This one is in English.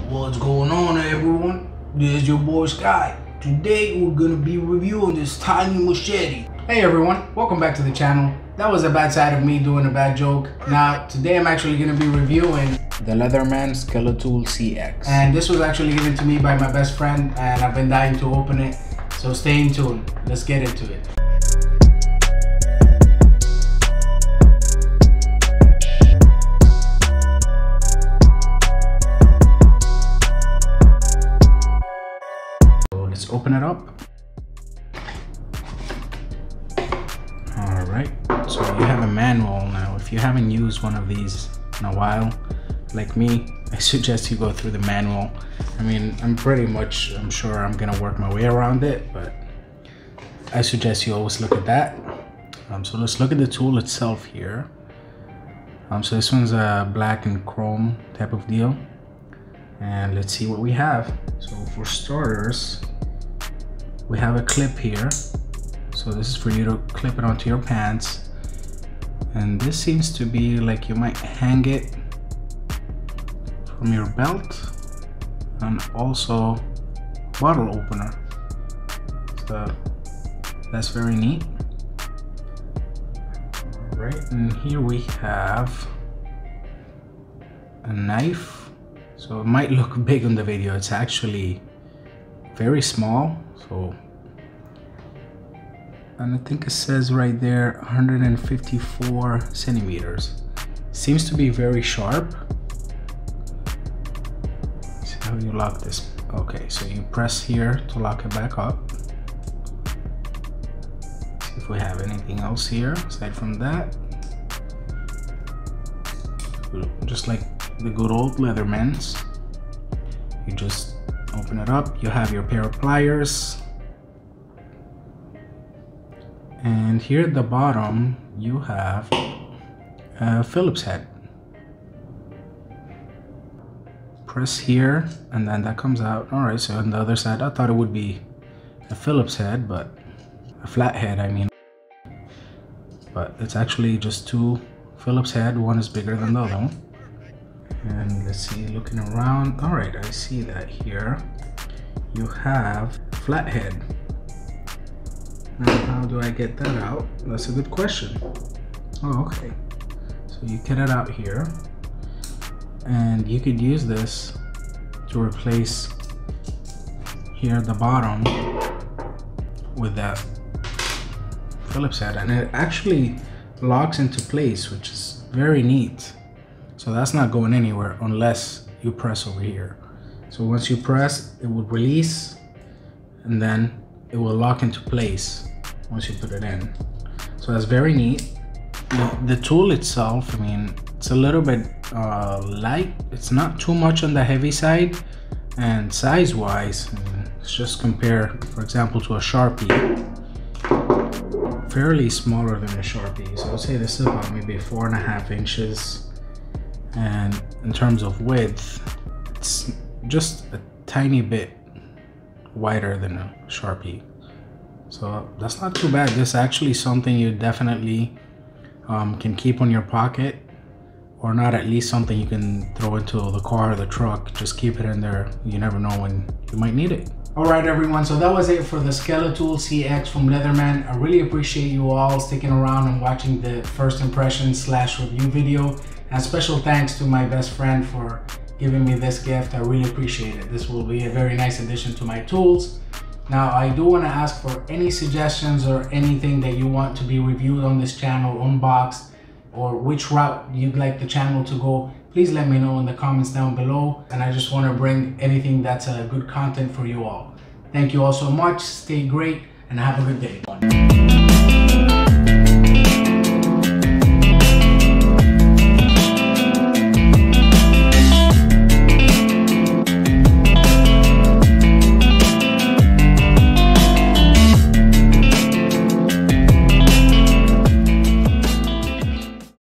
What's going on, everyone? This is your boy Sky. Today we're gonna be reviewing this tiny machete. Hey everyone, welcome back to the channel. That was a bad side of me doing a bad joke. Now today I'm actually gonna be reviewing the Leatherman Skeletool CX. And this was actually given to me by my best friend and I've been dying to open it. So stay in tune. Let's get into it. Let's open it up. All right, so you have a manual now. If you haven't used one of these in a while, like me, I suggest you go through the manual. I mean, I'm sure I'm gonna work my way around it, but I suggest you always look at that. So let's look at the tool itself here. So this one's a black and chrome type of deal. And let's see what we have. So for starters, we have a clip here. So this is for you to clip it onto your pants. And this seems to be like you might hang it from your belt. And also bottle opener. So that's very neat. All right, and here we have a knife. So it might look big on the video. It's actually very small. So, and I think it says right there 154 centimeters. Seems to be very sharp. Let's see how you lock this. Okay, so you press here to lock it back up. See if we have anything else here aside from that. Just like the good old Leathermans, you just open it up. You have your pair of pliers, and here at the bottom you have a Phillips head. Press here and then that comes out. All right, so on the other side I thought it would be a Phillips head, but a flat head, I mean, but it's actually just two Phillips head. One is bigger than the other one. And let's see, looking around, all right, I see that here you have flathead. Now how do I get that out? That's a good question. Oh, okay, so you get it out here, and you could use this to replace here at the bottom with that Phillips head, and it actually locks into place, which is very neat. So that's not going anywhere unless you press over here. So once you press, it will release and then it will lock into place once you put it in. So that's very neat. The tool itself, I mean, it's a little bit light. It's not too much on the heavy side, and size wise, I mean, let's just compare, for example, to a Sharpie. Fairly smaller than a Sharpie. So I'll say this is about maybe 4.5 inches. And in terms of width, it's just a tiny bit wider than a Sharpie. So that's not too bad. This is actually something you definitely can keep on your pocket, or not, at least something you can throw into the car or the truck. Just keep it in there. You never know when you might need it. Alright everyone, so that was it for the Skeletool CX from Leatherman. I really appreciate you all sticking around and watching the first impression / review video. And special thanks to my best friend for giving me this gift. I really appreciate it. This will be a very nice addition to my tools. Now I do want to ask for any suggestions or anything that you want to be reviewed on this channel, unboxed, or which route you'd like the channel to go. Please let me know in the comments down below, and I just want to bring anything that's good content for you all. Thank you all so much. Stay great and have a good day.